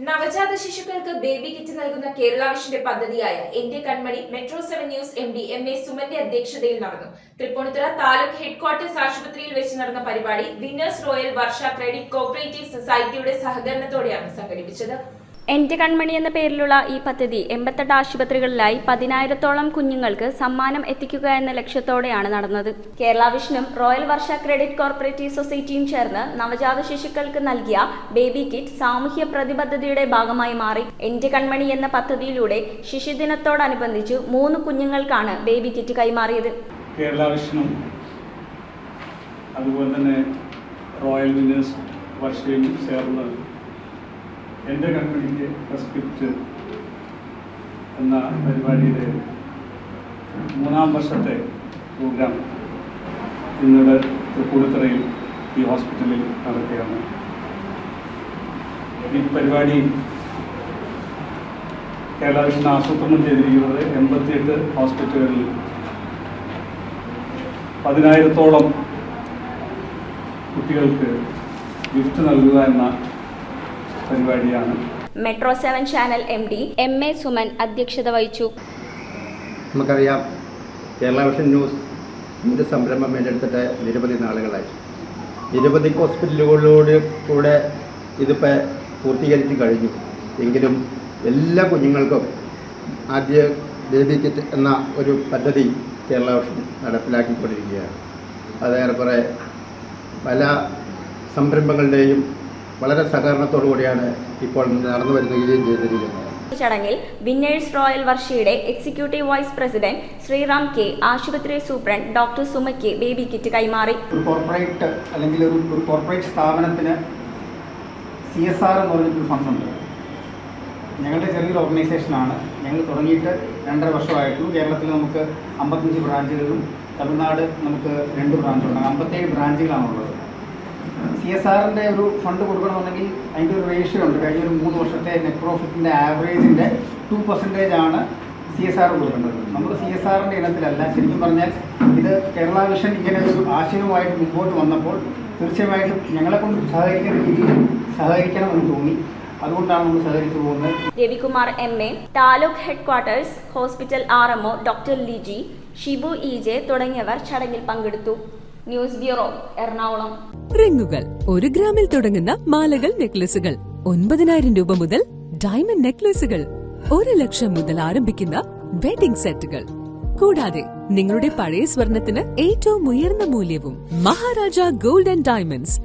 നവജാത ശിശുക്കൾക്ക് baby kit നൽകുന്ന കേരള വിഷന്റെ പദ്ധതിയായ എന്റെ കൺമണി മെട്രോ 7 ന്യൂസ് MD MA സുമന്റെ അധ്യക്ഷതയിൽ നടന്നു. തൃപ്പൂണിത്തുറ താലൂക്ക് ഹെഡ്ക്വാർട്ടേഴ്സ് ആശുപത്രിയിൽ വെച്ച് നടന്ന പരിപാടി വിന്നേഴ്സ് റോയൽ വർഷ ക്രെഡിറ്റ് കോഓപ്പറേറ്റീവ് സൊസൈറ്റിയുടെ സഹകരണത്തോടെയാണ് സംഘടിപ്പിച്ചത്. എന്റെ കൺമണി എന്ന പേരിലുള്ള ഈ പദ്ധതി 88 ആശുപത്രികളിലായി 10,000-ഓളം കുഞ്ഞുങ്ങൾക്ക് സമ്മാനം എത്തിക്കുക എന്ന ലക്ഷ്യത്തോടെയാണ് നടന്നത്. കേരള വിഷനും റോയൽ വർഷ ക്രെഡിറ്റ് കോർപ്പറേറ്റീവ് സൊസൈറ്റിയും ചേർന്ന് നവജാത ശിശുക്കൾക്ക് നൽകിയ ബേബി കിറ്റ് സാമൂഹ്യ പ്രതിബദ്ധതയുടെ ഭാഗമായി മാറി. എന്റെ കൺമണി എന്ന പദ്ധതിയിലൂടെ ശിശുദിനത്തോടനുബന്ധിച്ച് 3 കുഞ്ഞുങ്ങൾക്കാണ് ബേബി കിറ്റ് കൈമാറിയത്. കേരള വിഷനും അതുപോലെ തന്നെ റോയൽ വിന്നേഴ്സ് വർഷയും ചേർന്ന് എൻ്റെ കൺമണിക്ക് റെസ്പെക്റ്റ് എന്ന പരിപാടിയുടെ 3-ാം വർഷത്തെ പ്രോഗ്രാം ഇന്നിവിടെ തൃപ്പൂണിത്തുറയിൽ ഈ ഹോസ്പിറ്റലിൽ നടക്കുകയാണ്. ഈ പരിപാടി കേരള വിഷൻ ആസൂത്രണം ചെയ്തിരിക്കുന്നത് 88 ഹോസ്പിറ്റലുകളിൽ 10,000-ഓളം കുട്ടികൾക്ക് ഗിഫ്റ്റ് നൽകുക എന്ന പരിപാടിയാണ്. Metro 7 channel MD MA Suman അധ്യക്ഷത വഹിച്ചു. നമുക്കറിയാം, കേരള വിഷൻ ന്യൂസ് ഇതിൻ്റെ സംരംഭം ഏറ്റെടുത്തിട്ട് നിരവധി നാളുകളായി. നിരവധി ഹോസ്പിറ്റലുകളിലൂടെ കൂടെ ഇതിപ്പോൾ പൂർത്തീകരിച്ച് കഴിഞ്ഞു. എങ്കിലും എല്ലാ കുഞ്ഞുങ്ങൾക്കും ആദ്യ ബേബി കിറ്റ് എന്ന ഒരു പദ്ധതി കേരള വിഷൻ നടപ്പിലാക്കിക്കൊണ്ടിരിക്കുകയാണ്. അതേറെ പല സംരംഭങ്ങളുടെയും വളരെ സഹകരണത്തോടു കൂടിയാണ് ഇപ്പോൾ നടന്നു വരുകയും ചെയ്തിരിക്കുന്നത്. ചടങ്ങിൽ വിന്നേഴ്സ് റോയൽ വർഷയുടെ executive vice president Sriram K, ആശുപത്രി സൂപ്രണ്ട് ഡോക്ടർ സുമയ്ക്ക് ബേബി കിറ്റ് കൈമാറി. ഒരു കോർപ്പറേറ്റ് അല്ലെങ്കിൽ ഒരു കോർപ്പറേറ്റ് സ്ഥാപനത്തിന് CSR എന്ന് പറഞ്ഞിട്ടൊരു ഫണ്ടുണ്ട്. ഞങ്ങളുടെ ചെറിയൊരു ഓർഗനൈസേഷനാണ്. ഞങ്ങൾ തുടങ്ങിയിട്ട് 2.5 വർഷമായിട്ടുള്ളൂ. കേരളത്തിൽ നമുക്ക് 55 ബ്രാഞ്ചുകളും തമിഴ്നാട് നമുക്ക് 2 ബ്രാഞ്ചുണ്ട്. 57 ബ്രാഞ്ചുകളാണുള്ളത്. CSRൻ്റെ ഒരു ഫണ്ട് കൊടുക്കണമെന്നുണ്ടെങ്കിൽ അതിൻ്റെ ഒരു റേഷ്യോ ഉണ്ട്. കഴിഞ്ഞ ഒരു 3 വർഷത്തെ നെറ്റ് പ്രോഫിറ്റിൻ്റെ ആവറേജിൻ്റെ 2% CSR കൊടുക്കേണ്ടത്. നമ്മൾ CSRൻ്റെ ഇനത്തിലല്ല. ശരിക്കും പറഞ്ഞാൽ ഇത് കേരള വിഷൻ ഇങ്ങനെ ഒരു ആശയവുമായിട്ട് മുമ്പോട്ട് വന്നപ്പോൾ തീർച്ചയായിട്ടും ഞങ്ങളെക്കൊണ്ട് സഹകരിക്കുന്ന രീതിയിൽ സഹകരിക്കണമെന്ന് തോന്നി. അതുകൊണ്ടാണ് നമ്മൾ സഹകരിച്ചു പോകുന്നത്. Ravikumar MA, taluk headquarters hospital RMO doctor Liji, Shibu EJ തുടങ്ങിയവർ ചടങ്ങിൽ പങ്കെടുത്തു. News bureau, Ernakulam. റിങ്ങുകൾ 1 ഗ്രാമിൽ തുടങ്ങുന്ന മാലകൾ, നെക്ലസുകൾ 9,000 രൂപ മുതൽ ഡയമണ്ട് നെക്ലസുകൾ 1 ലക്ഷം മുതൽ ആരംഭിക്കുന്ന വെഡിംഗ് സെറ്റുകൾ. കൂടാതെ നിങ്ങളുടെ പഴയ സ്വർണത്തിന് ഏറ്റവും ഉയർന്ന മൂല്യവും മഹാരാജ ഗോൾഡ് ആൻഡ് ഡയമണ്ട്സ്